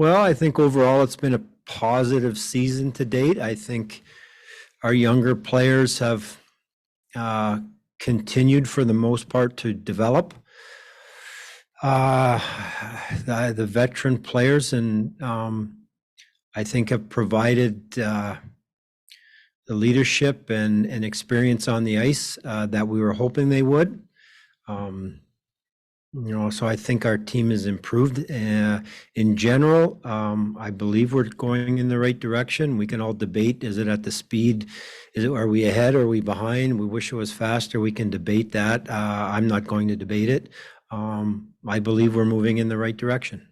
Well, I think overall it's been a positive season to date. I think our younger players have uh, continued for the most part to develop. Uh, the veteran players and I think have provided the leadership and experience on the ice that we were hoping they would. Um, so I think our team has improved in general. I believe we're going in the right direction. We can all debate, is it at the speed? Are we ahead? Or are we behind? We wish it was faster. We can debate that. I'm not going to debate it. I believe we're moving in the right direction.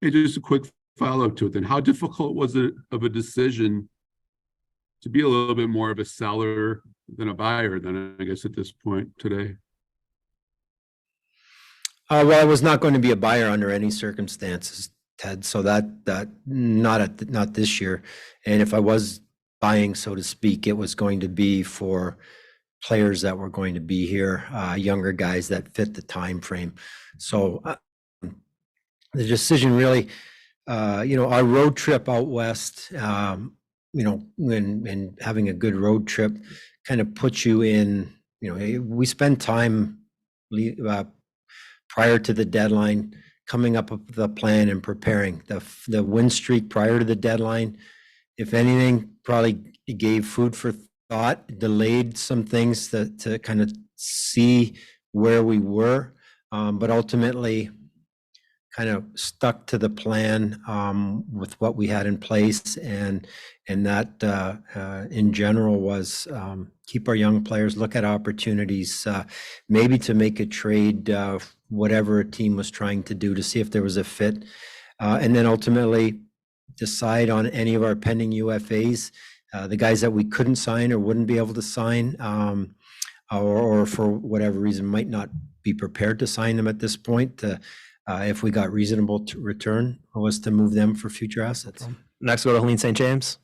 Hey, just a quick follow-up to it then. How difficult was it of a decision to be a little bit more of a seller than a buyer then, I guess, at this point today? Well, I was not going to be a buyer under any circumstances, Ted. So that not this year. And if I was buying, so to speak, it was going to be for players that were going to be here, younger guys that fit the time frame. So the decision really, our road trip out west, and having a good road trip kind of puts you in. We spend time prior to the deadline, coming up with the plan and preparing. The win streak prior to the deadline, if anything, probably gave food for thought, delayed some things to kind of see where we were, but ultimately kind of stuck to the plan with what we had in place, and that in general was keep our young players, look at opportunities, maybe to make a trade, whatever a team was trying to do, to see if there was a fit, and then ultimately decide on any of our pending UFAs, the guys that we couldn't sign or wouldn't be able to sign, or for whatever reason might not be prepared to sign them at this point. If we got reasonable return, was to move them for future assets. Next, go to Helene St. James.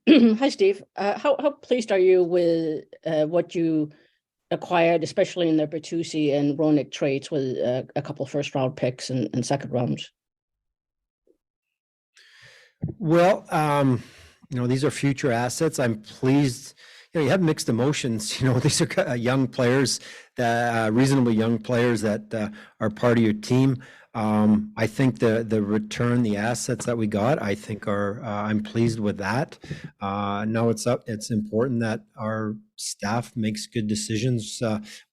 Hi, Steve. How pleased are you with what you acquired, especially in the Bertuzzi and Roenick trades, with a couple first-round picks and second rounds? Well, these are future assets. I'm pleased. You have mixed emotions. These are young players, reasonably young players that are part of your team. I think the return, the assets that we got, I think I'm pleased with that. Now it's important that our staff makes good decisions,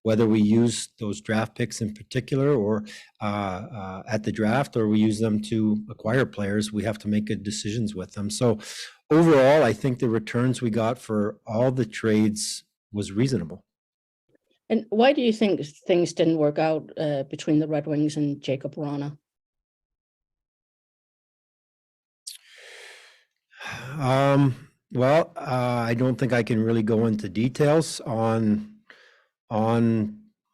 whether we use those draft picks in particular or at the draft, or we use them to acquire players. We have to make good decisions with them. So overall, I think the returns we got for all the trades was reasonable. And why do you think things didn't work out between the Red Wings and Jakub Vrana? Well, I don't think I can really go into details on a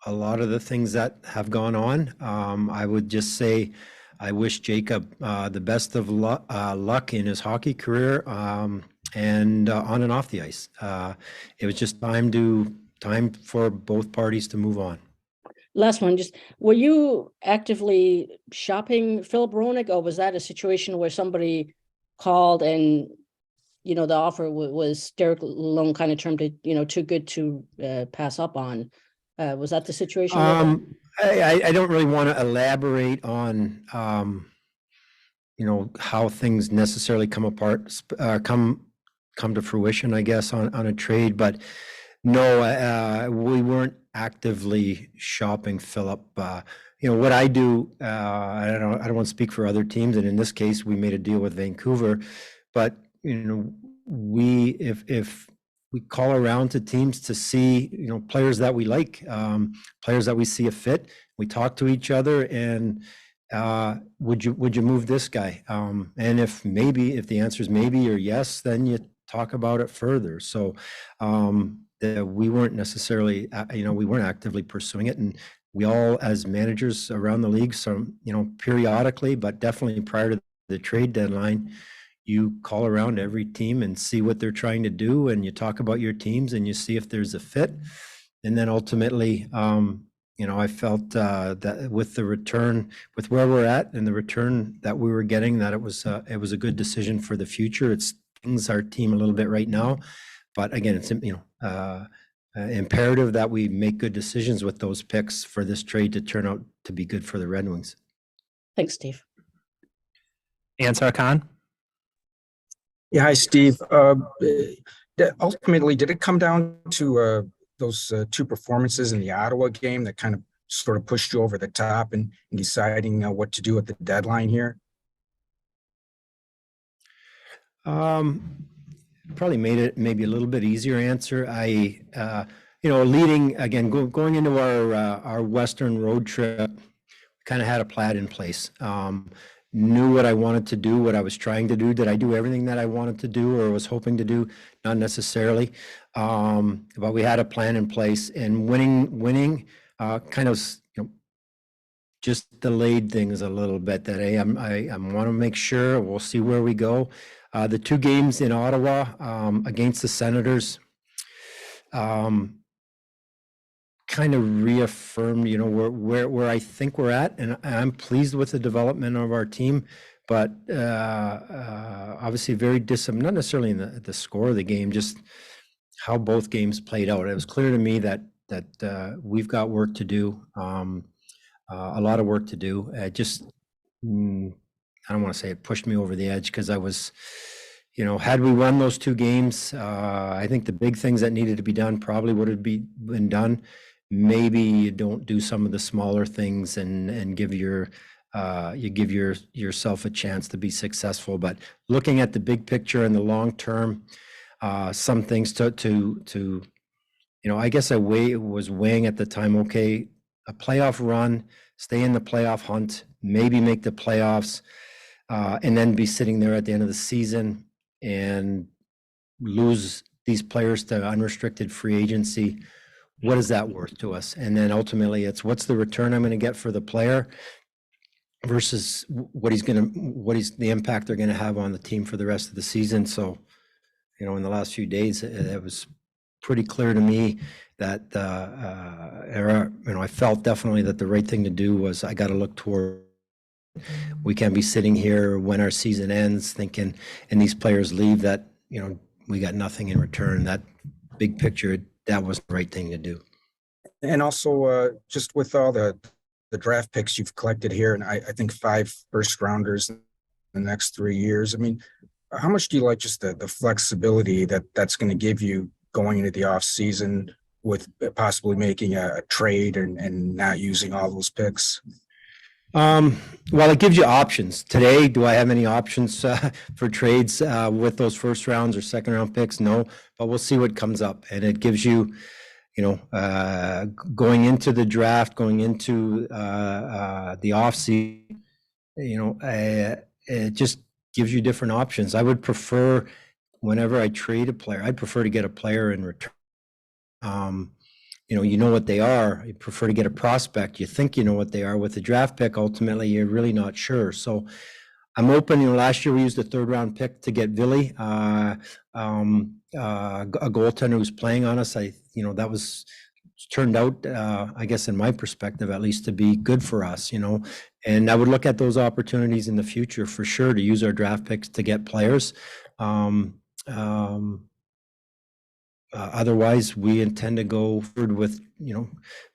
lot of the things that have gone on. I would just say I wish Jakub the best of luck in his hockey career, and on and off the ice. It was just time for both parties to move on. Last one, just, were you actively shopping Philip Roenick, or was that a situation where somebody called and, the offer was Derek Lalonde kind of termed it, too good to pass up on? Was that the situation? I don't really want to elaborate on, how things necessarily come to fruition, I guess, on a trade, but no, we weren't actively shopping Philip. What I do, I don't want to speak for other teams, and in this case, we made a deal with Vancouver. But if we call around to teams to see players that we like, players that we see a fit, we talk to each other, and would you move this guy? And if the answer is maybe or yes, then you talk about it further. So. We weren't necessarily, we weren't actively pursuing it, and we all, as managers around the league, so periodically, but definitely prior to the trade deadline, you call around every team and see what they're trying to do, and you talk about your teams and you see if there's a fit, and then ultimately, I felt that with the return, with where we're at and the return that we were getting, that it was a good decision for the future. It stings our team a little bit right now, but again, it's imperative that we make good decisions with those picks for this trade to turn out to be good for the Red Wings. Thanks, Steve. Ansar Khan. Yeah, hi, Steve. Ultimately, did it come down to those two performances in the Ottawa game that kind of sort of pushed you over the top in deciding what to do at the deadline here? Probably made it maybe a little bit easier answer. Leading again, going into our Western road trip, kind of had a plan in place. Knew what I wanted to do, what I was trying to do. Did I do everything that I wanted to do or was hoping to do? Not necessarily. But we had a plan in place, and winning kind of, just delayed things a little bit. That I want to make sure. We'll see where we go. The two games in Ottawa against the Senators kind of reaffirmed, where I think we're at, and I'm pleased with the development of our team. But obviously, very not necessarily in the score of the game, just how both games played out. It was clear to me that we've got work to do, a lot of work to do. I don't want to say it pushed me over the edge, because I was, had we won those two games, I think the big things that needed to be done probably would have been done. Maybe you don't do some of the smaller things and give yourself a chance to be successful. But looking at the big picture and the long term, some things to I guess I was weighing at the time. Okay, a playoff run, stay in the playoff hunt, maybe make the playoffs, and then be sitting there at the end of the season and lose these players to unrestricted free agency. What is that worth to us? And then ultimately, it's what's the return I'm going to get for the player versus what is the impact they're going to have on the team for the rest of the season. So, in the last few days, it was pretty clear to me that I felt definitely that the right thing to do was I got to look toward. We can't be sitting here when our season ends thinking, and these players leave, that we got nothing in return. That big picture, that was the right thing to do. And also, just with all the draft picks you've collected here, and I think 5 first rounders in the next 3 years. I mean, how much do you like just the flexibility that's going to give you going into the off season with possibly making a trade and not using all those picks? Well, it gives you options. Today, do I have any options for trades with those first rounds or second round picks? No, but we'll see what comes up. And it gives you, going into the draft, going into the offseason, it just gives you different options. I would prefer, whenever I trade a player, I'd prefer to get a player in return. You know what they are. You prefer to get a prospect. You think you know what they are. With the draft pick, ultimately, you're really not sure. So I'm open. Last year we used a 3rd round pick to get Ville, a goaltender who's playing on us. That was turned out, I guess, in my perspective, at least, to be good for us, and I would look at those opportunities in the future for sure to use our draft picks to get players. Otherwise, we intend to go forward with,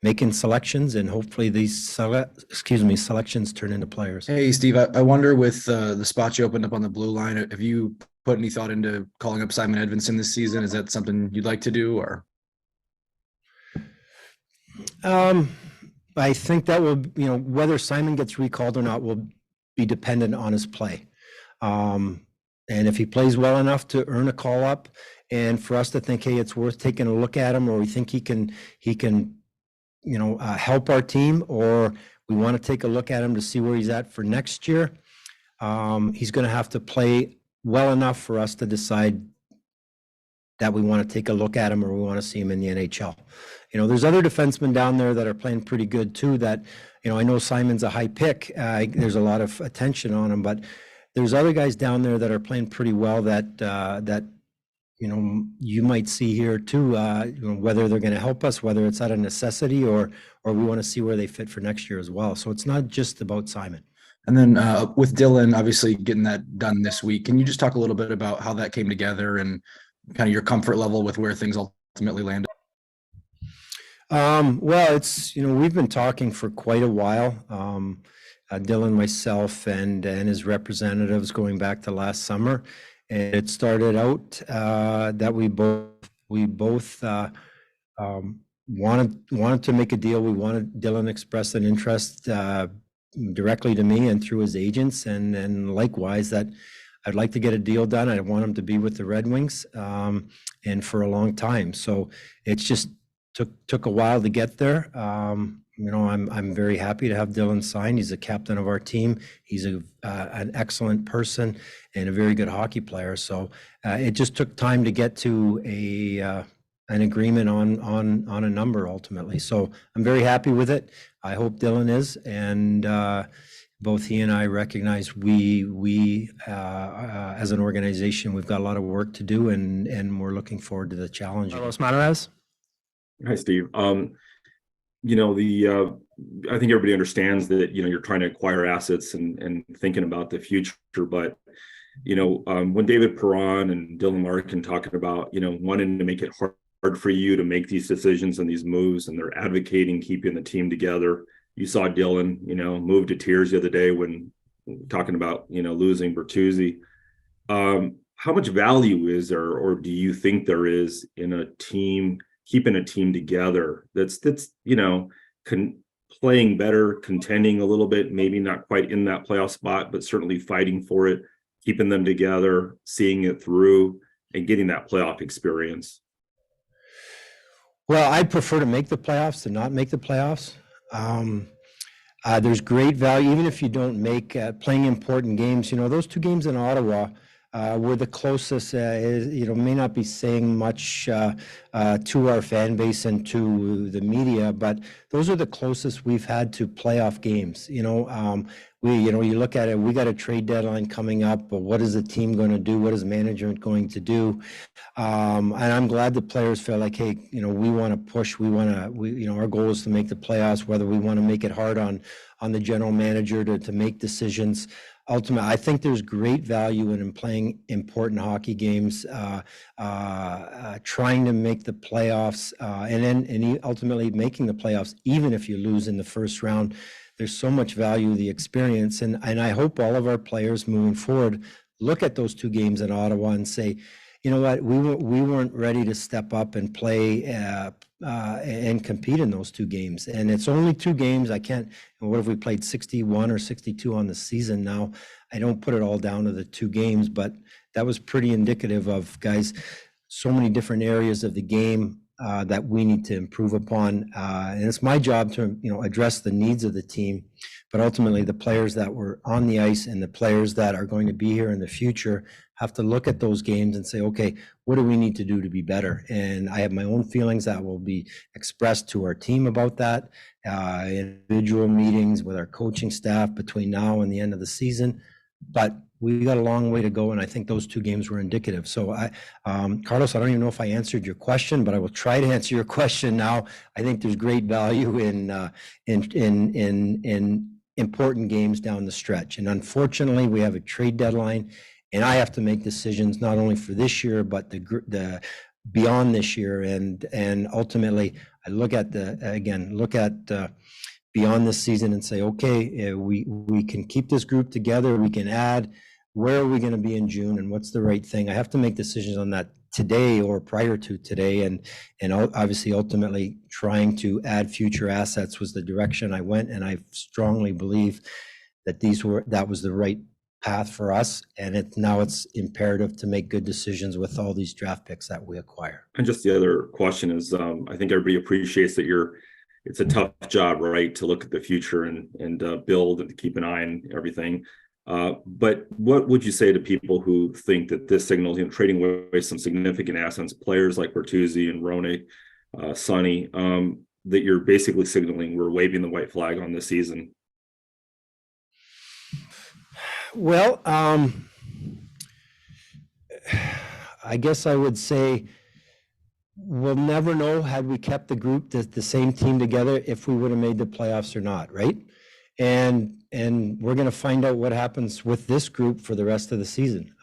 making selections, and hopefully these selections turn into players. Hey, Steve, I wonder with the spots you opened up on the blue line, have you put any thought into calling up Simon Edmondson this season? Is that something you'd like to do, or? I think that will, whether Simon gets recalled or not will be dependent on his play. And if he plays well enough to earn a call up, and for us to think, hey, it's worth taking a look at him, or we think he can, help our team, or we want to take a look at him to see where he's at for next year, he's going to have to play well enough for us to decide that we want to take a look at him or we want to see him in the NHL. There's other defensemen down there that are playing pretty good too, that, I know Simon's a high pick. There's a lot of attention on him, but there's other guys down there that are playing pretty well that you might see here too, whether they're going to help us, whether it's out of necessity or we want to see where they fit for next year as well. So it's not just about Simon. And then with Dylan, obviously getting that done this week, can you just talk a little bit about how that came together and kind of your comfort level with where things ultimately landed? Well, it's, we've been talking for quite a while. Dylan, myself, and his representatives going back to last summer. And it started out that we both wanted to make a deal. Dylan expressed an interest directly to me and through his agents, and likewise that I'd like to get a deal done. I want him to be with the Red Wings and for a long time. So it's just took a while to get there. I'm very happy to have Dylan sign. He's a captain of our team. He's an excellent person and a very good hockey player. So it just took time to get to an agreement on a number ultimately. So I'm very happy with it. I hope Dylan is, and both he and I recognize we as an organization, we've got a lot of work to do, and we're looking forward to the challenge. Carlos Monterez. Hi, Steve. I think everybody understands that, you're trying to acquire assets and thinking about the future. But, when David Perron and Dylan Larkin talking about, wanting to make it hard for you to make these decisions and these moves, and they're advocating keeping the team together. You saw Dylan, move to tears the other day when talking about, losing Bertuzzi. How much value is there, or do you think there is in a team, keeping a team together that's playing better, contending a little bit, maybe not quite in that playoff spot, but certainly fighting for it, keeping them together, seeing it through, and getting that playoff experience? Well, I'd prefer to make the playoffs than not make the playoffs. There's great value, even if you don't make playing important games. Those two games in Ottawa were the closest. May not be saying much to our fan base and to the media, but those are the closest we've had to playoff games. You look at it, we got a trade deadline coming up, but what is the team going to do? What is management going to do? And I'm glad the players feel like, hey, we want to push, our goal is to make the playoffs, whether we want to make it hard on the general manager to make decisions. Ultimately, I think there's great value in playing important hockey games, trying to make the playoffs, and ultimately making the playoffs, even if you lose in the first round. There's so much value, the experience, and I hope all of our players moving forward look at those two games in Ottawa and say, you know what, we weren't ready to step up and play and compete in those two games. And it's only two games. I can't, what if we played 61 or 62 on the season now? I don't put it all down to the two games, but that was pretty indicative of, guys, so many different areas of the game that we need to improve upon. And it's my job to, address the needs of the team, but ultimately the players that were on the ice and the players that are going to be here in the future have to look at those games and say, okay, what do we need to do to be better? And I have my own feelings that will be expressed to our team about that, individual meetings with our coaching staff between now and the end of the season. But we got a long way to go, and I think those two games were indicative. So, Carlos, I don't even know if I answered your question, but I will try to answer your question now. I think there's great value in important games down the stretch, and unfortunately, we have a trade deadline, and I have to make decisions not only for this year but the beyond this year, and ultimately, I look at beyond this season and say, okay, we can keep this group together. We can add. Where are we going to be in June, and what's the right thing? I have to make decisions on that today or prior to today, and obviously, ultimately, trying to add future assets was the direction I went, and I strongly believe that that was the right path for us, and now it's imperative to make good decisions with all these draft picks that we acquire. And just the other question is, I think everybody appreciates that it's a tough job, right, to look at the future and build and to keep an eye on everything. But what would you say to people who think that this signals, trading away some significant assets, players like Bertuzzi and Roenick, Sonny, that you're basically signaling we're waving the white flag on this season? Well, I guess I would say we'll never know had we kept the group, the same team together, if we would have made the playoffs or not, right? And we're going to find out what happens with this group for the rest of the season.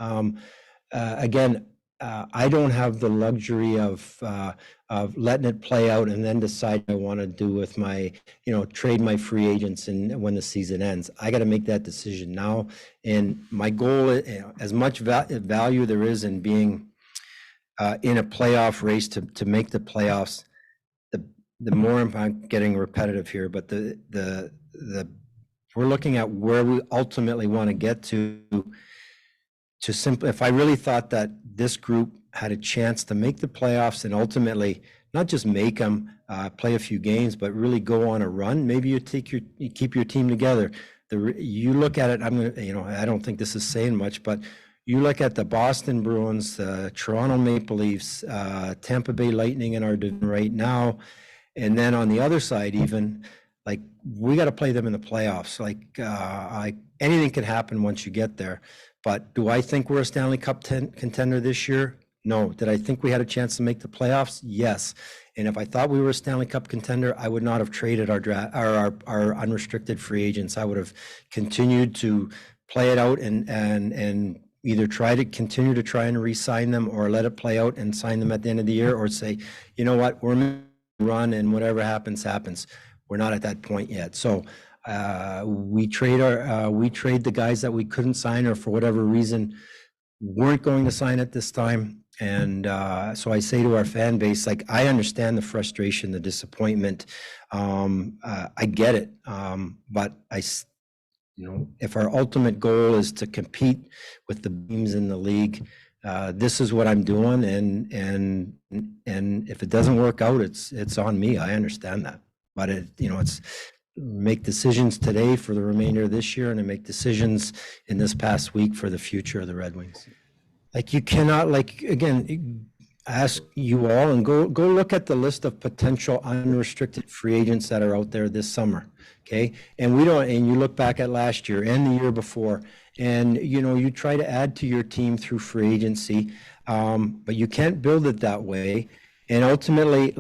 Again, I don't have the luxury of letting it play out and then decide what I want to do with my, trade my free agents and when the season ends. I got to make that decision now. And my goal is, as much value there is in being in a playoff race to make the playoffs, the more I'm getting repetitive here, but the we're looking at where we ultimately want to get to simply, if I really thought that this group had a chance to make the playoffs and ultimately not just make them play a few games, but really go on a run, maybe you keep your team together. You look at it, I don't think this is saying much, but you look at the Boston Bruins, Toronto Maple Leafs, Tampa Bay Lightning in our division right now, and then on the other side, even like we got to play them in the playoffs. Like anything can happen once you get there. But do I think we're a Stanley Cup contender this year? No. Did I think we had a chance to make the playoffs? Yes. And if I thought we were a Stanley Cup contender, I would not have traded our unrestricted free agents. I would have continued to play it out and either continue to try and re-sign them, or let it play out and sign them at the end of the year, or say, you know what, we're going to run and whatever happens, happens. We're not at that point yet. So we trade the guys that we couldn't sign, or for whatever reason weren't going to sign at this time. And so I say to our fan base, like, I understand the frustration, the disappointment. I get it. But if our ultimate goal is to compete with the teams in the league, this is what I'm doing. And if it doesn't work out, it's on me. I understand that. But it's make decisions today for the remainder of this year, and to make decisions in this past week for the future of the Red Wings. Like, you cannot, again, ask you all and go look at the list of potential unrestricted free agents that are out there this summer. Okay. And you look back at last year and the year before, and, you try to add to your team through free agency, but you can't build it that way. And ultimately,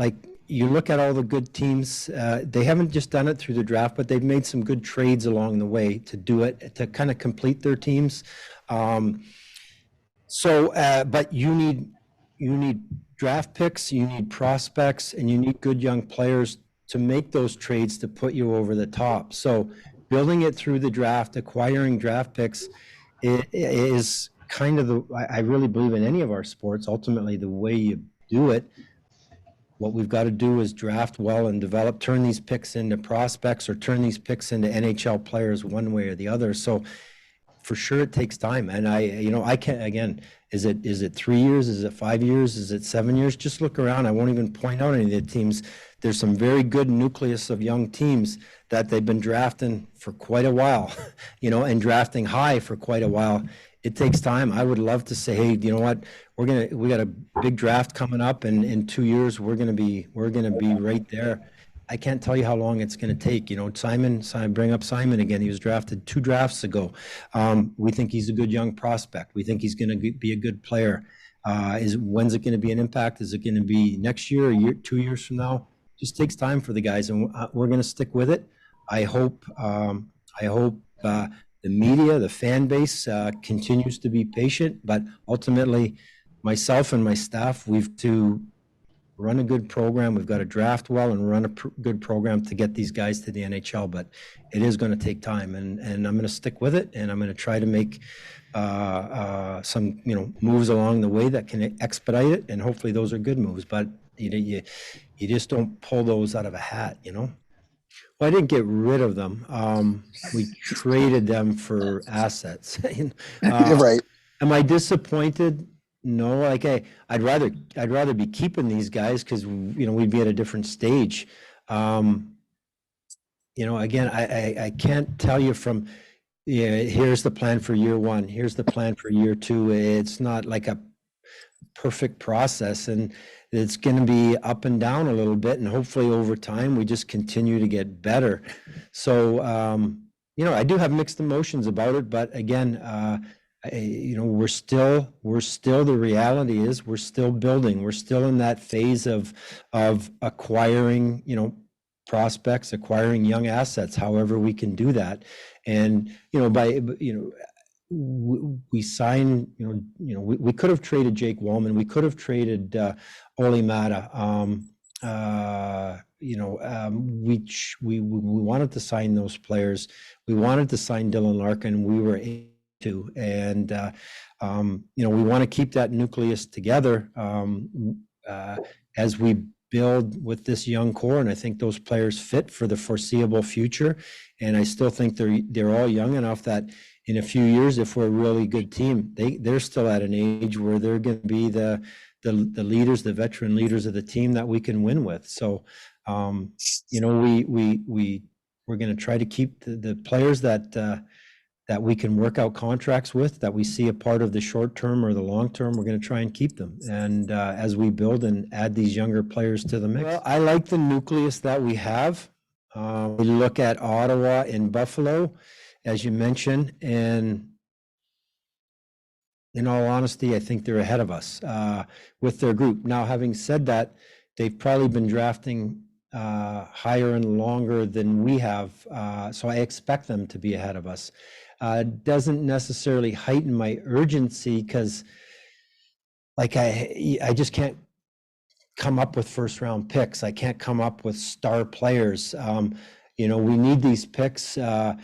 you look at all the good teams, they haven't just done it through the draft, but they've made some good trades along the way to do it, to kind of complete their teams. But you need draft picks, you need prospects, and you need good young players to make those trades to put you over the top. So building it through the draft, acquiring draft picks is kind of I really believe in any of our sports, ultimately the way you do it. What we've got to do is draft well and turn these picks into prospects, or turn these picks into NHL players one way or the other. So for sure it takes time. And I can't, again, is it 3 years? Is it 5 years? Is it 7 years? Just look around. I won't even point out any of the teams. There's some very good nucleus of young teams that they've been drafting for quite a while, and drafting high for quite a while. It takes time. I would love to say, hey, you know what? We got a big draft coming up, and in 2 years we're gonna be right there. I can't tell you how long it's gonna take. Simon, bring up Simon again. He was drafted 2 drafts ago. We think he's a good young prospect. We think he's gonna be a good player. When's it gonna be an impact? Is it gonna be next year, a year, 2 years from now? It just takes time for the guys, and we're gonna stick with it. I hope the media, the fan base continues to be patient, but ultimately myself and my staff, we've to run a good program. We've got to draft well and run a good program to get these guys to the NHL, but it is going to take time, and I'm going to stick with it, and I'm going to try to make some moves along the way that can expedite it, and hopefully those are good moves, but you just don't pull those out of a hat. Well, I didn't get rid of them. We traded them for assets. Right. Am I disappointed? No. I'd rather be keeping these guys, because we'd be at a different stage. Again, I can't tell you from here's the plan for year 1, here's the plan for year 2. It's not like a perfect process, and it's going to be up and down a little bit, and hopefully over time we just continue to get better. So I do have mixed emotions about it, but again, we're still, the reality is we're still building. We're still in that phase of acquiring, prospects, acquiring young assets, however we can do that. And, we sign, we could have traded Jake Wallman. We could have traded Oli Mata. We wanted to sign those players. We wanted to sign Dylan Larkin. We were able to, and we want to keep that nucleus together as we build with this young core. And I think those players fit for the foreseeable future. And I still think they're all young enough that in a few years, if we're a really good team, they're still at an age where they're going to be the leaders, the veteran leaders of the team that we can win with. So, we're going to try to keep the players that we can work out contracts with, that we see a part of the short term or the long term. We're going to try and keep them. And as we build and add these younger players to the mix, well, I like the nucleus that we have. We look at Ottawa and Buffalo, as you mentioned, and in all honesty, I think they're ahead of us with their group. Now, having said that, they've probably been drafting higher and longer than we have, so I expect them to be ahead of us. Doesn't necessarily heighten my urgency because, like, I just can't come up with first round picks. I can't come up with star players. We need these picks to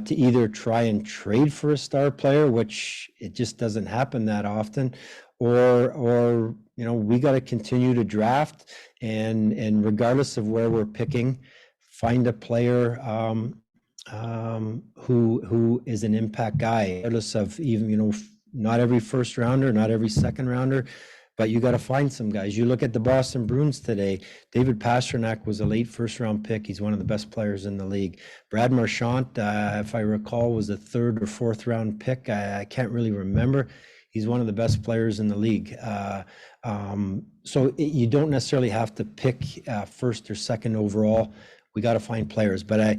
either try and trade for a star player, which it just doesn't happen that often, or we got to continue to draft and regardless of where we're picking, find a player who is an impact guy, regardless of even, not every first rounder, not every second rounder, but you got to find some guys. You look at the Boston Bruins today. David Pastrnak was a late first-round pick. He's one of the best players in the league. Brad Marchand, if I recall, was a third or fourth-round pick. I can't really remember. He's one of the best players in the league. You don't necessarily have to pick first or second overall. We got to find players. But I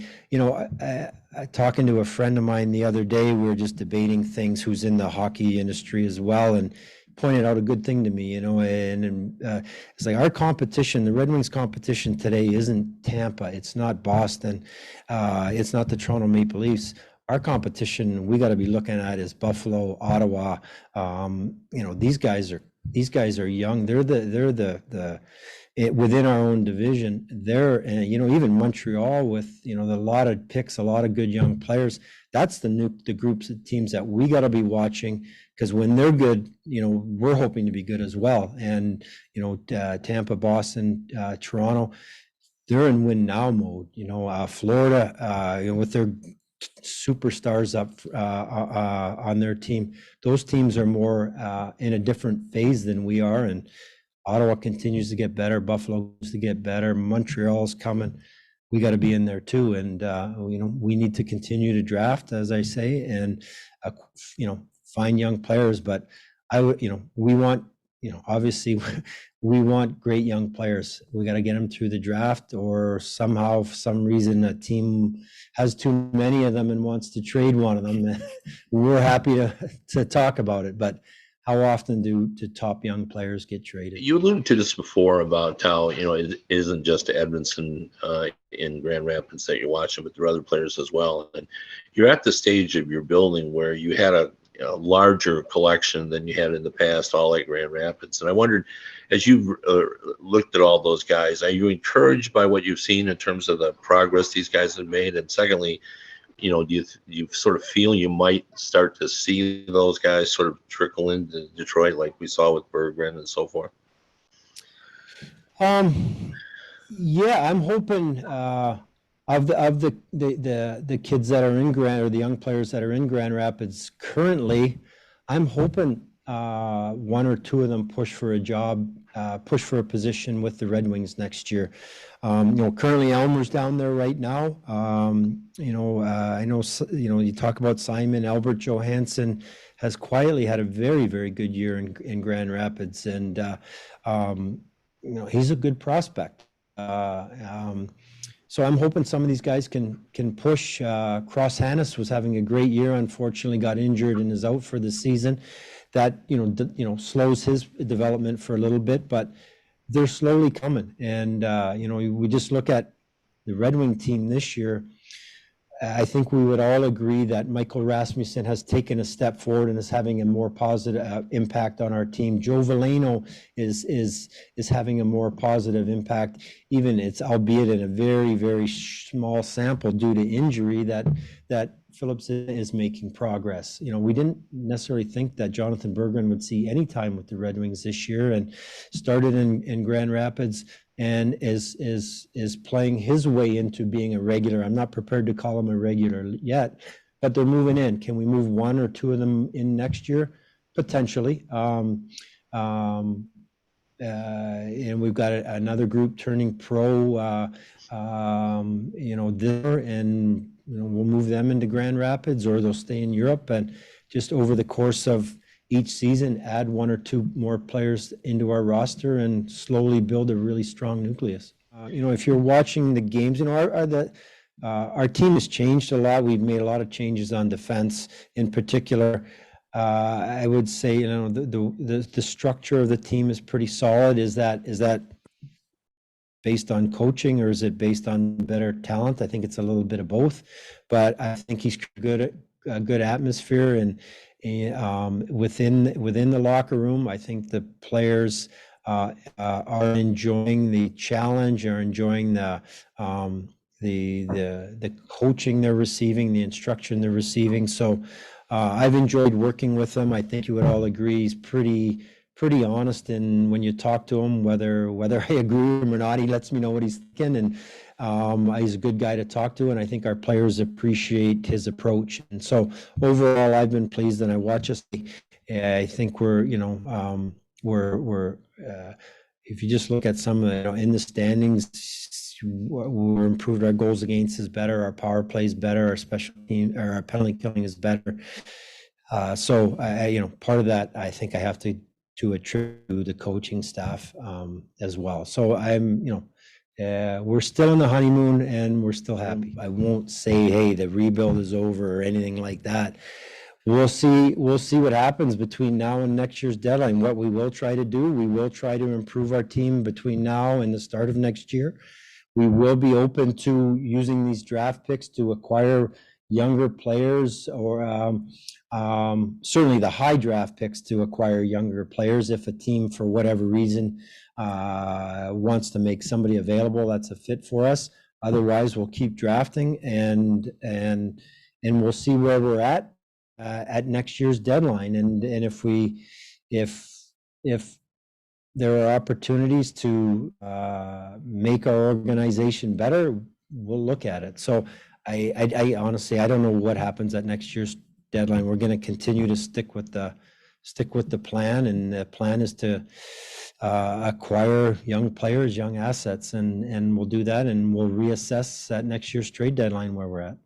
talking to a friend of mine the other day, we were just debating things, who's in the hockey industry as well, and pointed out a good thing to me, and it's like our competition, the Red Wings competition today isn't Tampa, it's not Boston, it's not the Toronto Maple Leafs. Our competition we got to be looking at is Buffalo, Ottawa. These guys are young. They're the within our own division. They're even Montreal with a lot of picks, a lot of good young players. That's the groups of teams that we got to be watching, because when they're good, we're hoping to be good as well. And Tampa, Boston, Toronto, they're in win now mode. Florida, with their superstars up on their team, those teams are more in a different phase than we are. And Ottawa continues to get better. Buffalo continues to get better. Montreal's coming. We got to be in there too. And we need to continue to draft, as I say, and find young players. But we want, obviously we want great young players. We got to get them through the draft, or somehow, for some reason, a team has too many of them and wants to trade one of them. We're happy to talk about it, but how often do top young players get traded? You alluded to this before about how, it isn't just Edmondson in Grand Rapids that you're watching, but there are other players as well. And you're at the stage of your building where you had a larger collection than you had in the past, all at Grand Rapids. And I wondered, as you looked at all those guys, are you encouraged by what you've seen in terms of the progress these guys have made? And secondly, do you sort of feel you might start to see those guys sort of trickle into Detroit like we saw with Berggren and so forth? Yeah, I'm hoping of the kids that are in the young players that are in Grand Rapids currently, I'm hoping one or two of them push for a job, push for a position with the Red Wings next year. Currently Elmer's down there right now. I know, you talk about Simon, Albert Johansson has quietly had a very, very good year in Grand Rapids. And, he's a good prospect. So I'm hoping some of these guys can push. Cross Hannes was having a great year. Unfortunately, got injured and is out for the season. That slows his development for a little bit, but they're slowly coming. And we just look at the Red Wing team this year. I think we would all agree that Michael Rasmussen has taken a step forward and is having a more positive impact on our team. Joe Veleno is having a more positive impact, even it's albeit in a very, very small sample due to injury that Phillips is making progress. We didn't necessarily think that Jonathan Berggren would see any time with the Red Wings this year, and started in Grand Rapids and is playing his way into being a regular. I'm not prepared to call him a regular yet, but they're moving in. Can we move one or two of them in next year? Potentially. And we've got another group turning pro, there, and we'll move them into Grand Rapids, or they'll stay in Europe, and just over the course of each season, add one or two more players into our roster and slowly build a really strong nucleus. If you're watching the games, our team has changed a lot. We've made a lot of changes on defense in particular. I would say, the structure of the team is pretty solid. Is that based on coaching, or is it based on better talent? I think it's a little bit of both, but I think he's a good atmosphere and within the locker room. I think the players are enjoying the challenge, are enjoying the coaching they're receiving, the instruction they're receiving. So I've enjoyed working with him. I think you would all agree he's pretty honest, and when you talk to him, whether I agree with him or not, he lets me know what he's thinking, and he's a good guy to talk to, and I think our players appreciate his approach. And so overall, I've been pleased, and I watch us. I think we're if you just look at some of in the standings, we're improved. Our goals against is better, our power play is better, our special team or our penalty killing is better. So part of that, I think I have to attribute the coaching staff as well. So we're still in the honeymoon, and we're still happy. I won't say, hey, the rebuild is over or anything like that. We'll see what happens between now and next year's deadline. What we will try to do, we will try to improve our team between now and the start of next year. We will be open to using these draft picks to acquire younger players, or certainly the high draft picks to acquire younger players. If a team, for whatever reason, wants to make somebody available that's a fit for us. Otherwise, we'll keep drafting, and we'll see where we're at next year's deadline. And if there are opportunities to make our organization better, we'll look at it. So I honestly, I don't know what happens at next year's deadline. We're going to continue to stick with the plan, and the plan is to acquire young players, young assets, and we'll do that, and we'll reassess at next year's trade deadline where we're at.